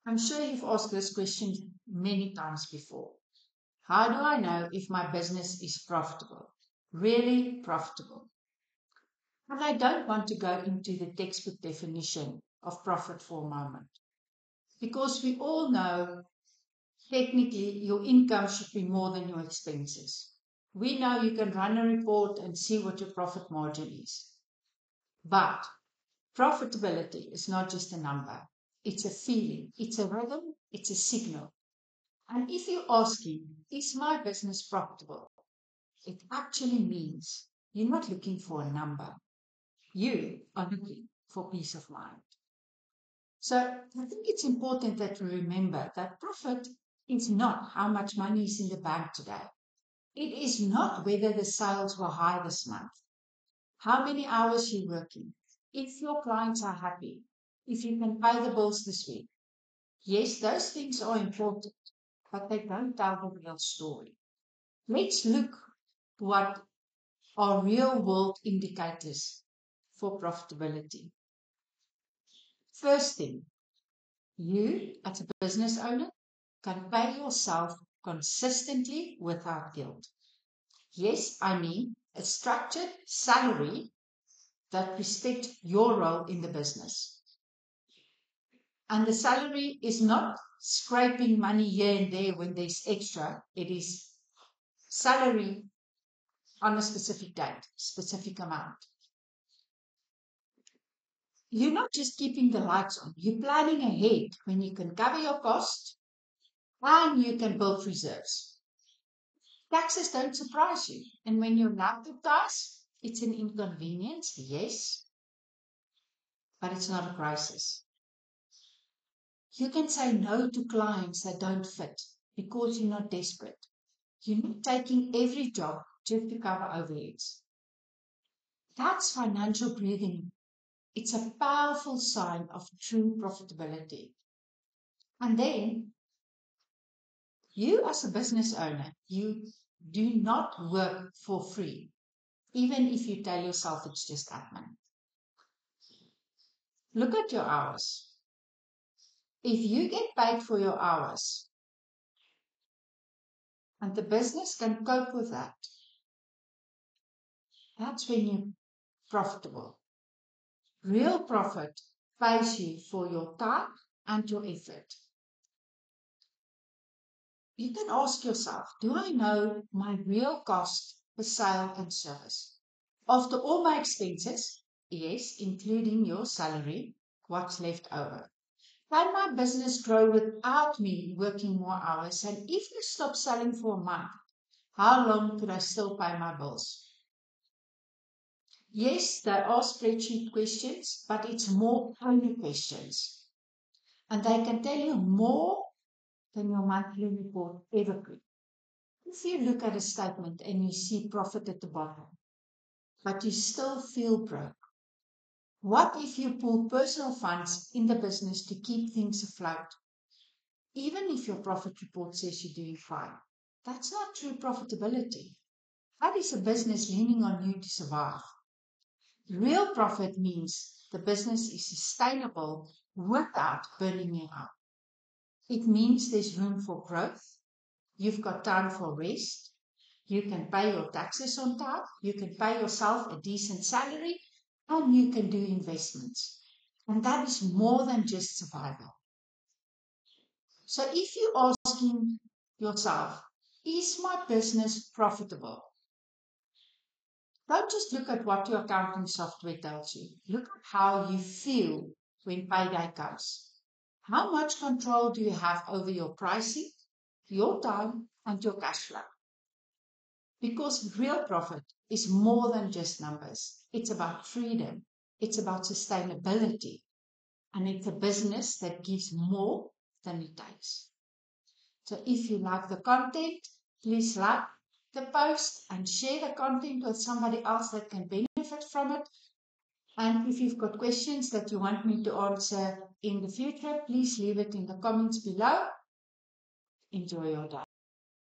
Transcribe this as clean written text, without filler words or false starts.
I'm sure you've asked this question many times before. How do I know if my business is profitable? Really profitable. And I don't want to go into the textbook definition of profit for a moment, because we all know technically your income should be more than your expenses. We know you can run a report and see what your profit margin is. But profitability is not just a number. It's a feeling, it's a rhythm, it's a signal. And if you're asking, is my business profitable? It actually means you're not looking for a number. You are looking for peace of mind. So I think it's important that we remember that profit is not how much money is in the bank today. It is not whether the sales were high this month, how many hours you're working, if your clients are happy, if you can pay the bills this week. Yes, those things are important, but they don't tell the real story. Let's look what are real world indicators for profitability. First thing, you as a business owner can pay yourself consistently without guilt. Yes, I mean a structured salary that respects your role in the business. And the salary is not scraping money here and there when there's extra. It is salary on a specific date, specific amount. You're not just keeping the lights on, you're planning ahead when you can cover your costs and you can build reserves. Taxes don't surprise you. And when your laptop dies, it's an inconvenience, yes, but it's not a crisis. You can say no to clients that don't fit because you're not desperate. You're not taking every job just to cover overheads. That's financial breathing. It's a powerful sign of true profitability. And then you as a business owner, you do not work for free, even if you tell yourself it's just admin. Look at your hours. If you get paid for your hours and the business can cope with that, that's when you're profitable. Real profit pays you for your time and your effort. You can ask yourself, do I know my real cost per sale and service? After all my expenses, yes, including your salary, what's left over? Can my business grow without me working more hours? And if I stop selling for a month, how long could I still pay my bills? Yes, there are spreadsheet questions, but it's more only questions. And they can tell you more than your monthly report ever could. If you look at a statement and you see profit at the bottom, but you still feel broke, what if you pull personal funds in the business to keep things afloat? Even if your profit report says you're doing fine, that's not true profitability. That is a business leaning on you to survive. Real profit means the business is sustainable without burning you out. It means there's room for growth. You've got time for rest. You can pay your taxes on time. You can pay yourself a decent salary and you can do investments. And that is more than just survival. So if you're asking yourself, is my business profitable? Don't just look at what your accounting software tells you. Look at how you feel when payday comes. How much control do you have over your pricing, your time, and your cash flow? Because real profit is more than just numbers. It's about freedom. It's about sustainability. And it's a business that gives more than it takes. So if you like the content, please like the post and share the content with somebody else that can benefit from it. And if you've got questions that you want me to answer in the future, please leave it in the comments below. Enjoy your day.